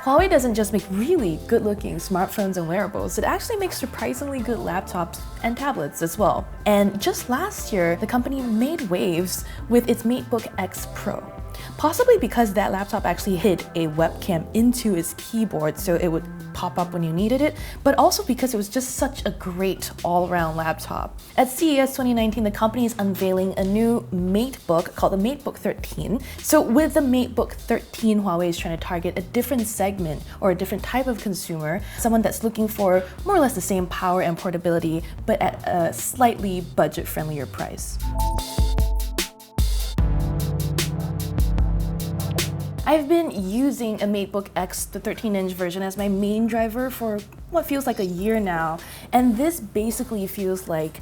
Huawei doesn't just make really good-looking smartphones and wearables, it actually makes surprisingly good laptops and tablets as well. And just last year, the company made waves with its Matebook X Pro. Possibly because that laptop actually hid a webcam into its keyboard so it would pop up when you needed it, but also because it was just such a great all-around laptop. At CES 2019, the company is unveiling a new Matebook called the Matebook 13. So with the Matebook 13, Huawei is trying to target a different segment or a different type of consumer, someone that's looking for more or less the same power and portability, but at a slightly budget-friendlier price. I've been using a Matebook X, the 13-inch version, as my main driver for what feels like a year now, and this basically feels like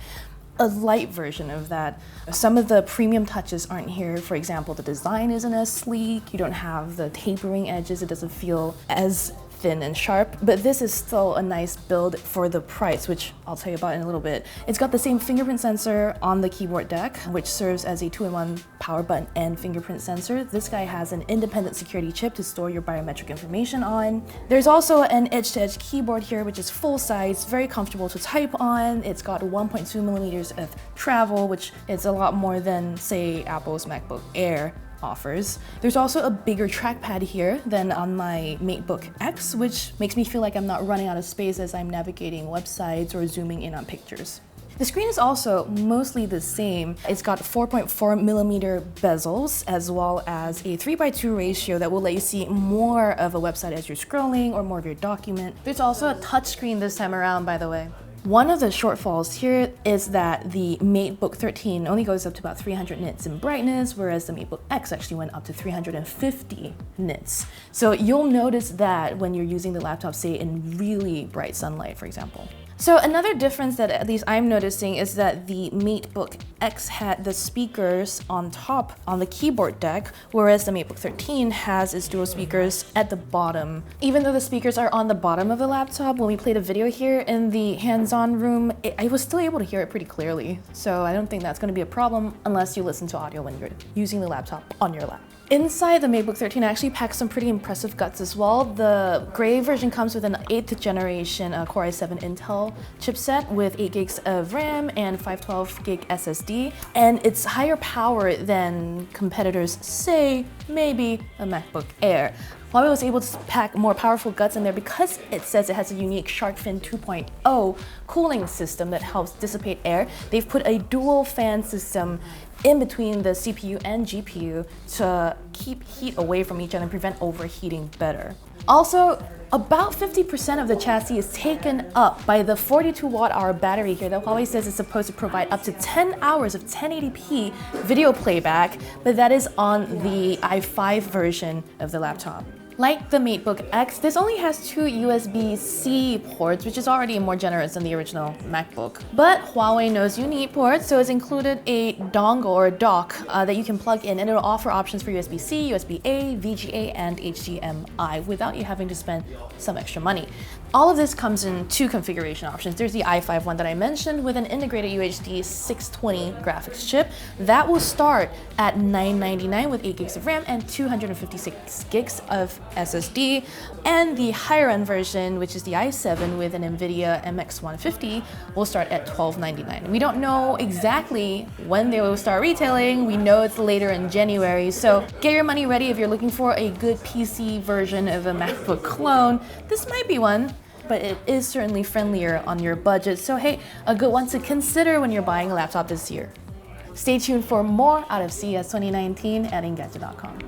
a light version of that. Some of the premium touches aren't here. For example, the design isn't as sleek, you don't have the tapering edges, it doesn't feel as thin and sharp, but this is still a nice build for the price, which I'll tell you about in a little bit. It's got the same fingerprint sensor on the keyboard deck, which serves as a 2-in-1 power button and fingerprint sensor. This guy has an independent security chip to store your biometric information on. There's also an edge-to-edge keyboard here, which is full size, very comfortable to type on. It's got 1.2 millimeters of travel, which is a lot more than, say, Apple's MacBook Air offers. There's also a bigger trackpad here than on my Matebook X, which makes me feel like I'm not running out of space as I'm navigating websites or zooming in on pictures. The screen is also mostly the same. It's got 4.4 millimeter bezels as well as a 3:2 ratio that will let you see more of a website as you're scrolling or more of your document. There's also a touchscreen this time around, by the way. One of the shortfalls here is that the Matebook 13 only goes up to about 300 nits in brightness, whereas the Matebook X actually went up to 350 nits. So you'll notice that when you're using the laptop, say in really bright sunlight, for example. So another difference that at least I'm noticing is that the Matebook X had the speakers on top on the keyboard deck, whereas the Matebook 13 has its dual speakers at the bottom. Even though the speakers are on the bottom of the laptop, when we played a video here in the hands-on room, I was still able to hear it pretty clearly. So I don't think that's going to be a problem unless you listen to audio when you're using the laptop on your lap. Inside the Matebook 13 actually packs some pretty impressive guts as well. The gray version comes with an 8th generation Core i7 Intel chipset with 8 gigs of RAM and 512 gig SSD, and it's higher power than competitors, say maybe a MacBook Air. Huawei was able to pack more powerful guts in there because it says it has a unique shark fin 2.0 cooling system that helps dissipate air. They've put a dual fan system in between the CPU and GPU to keep heat away from each other and prevent overheating better. Also, about 50% of the chassis is taken up by the 42 watt-hour battery here that Huawei says is supposed to provide up to 10 hours of 1080p video playback, but that is on the i5 version of the laptop. Like the Matebook X, this only has 2 USB-C ports, which is already more generous than the original MacBook. But Huawei knows you need ports, so it's included a dongle or a dock that you can plug in, and it'll offer options for USB-C, USB-A, VGA, and HDMI without you having to spend some extra money. All of this comes in 2 configuration options. There's the i5 one that I mentioned with an integrated UHD 620 graphics chip. That will start at $999 with 8 gigs of RAM and 256 gigs of SSD. And the higher end version, which is the i7 with an NVIDIA MX 150, will start at $1299. We don't know exactly when they will start retailing. We know it's later in January, so get your money ready if you're looking for a good PC version of a MacBook clone. This might be one, but it is certainly friendlier on your budget. So hey, a good one to consider when you're buying a laptop this year. Stay tuned for more out of CES 2019 at Engadget.com.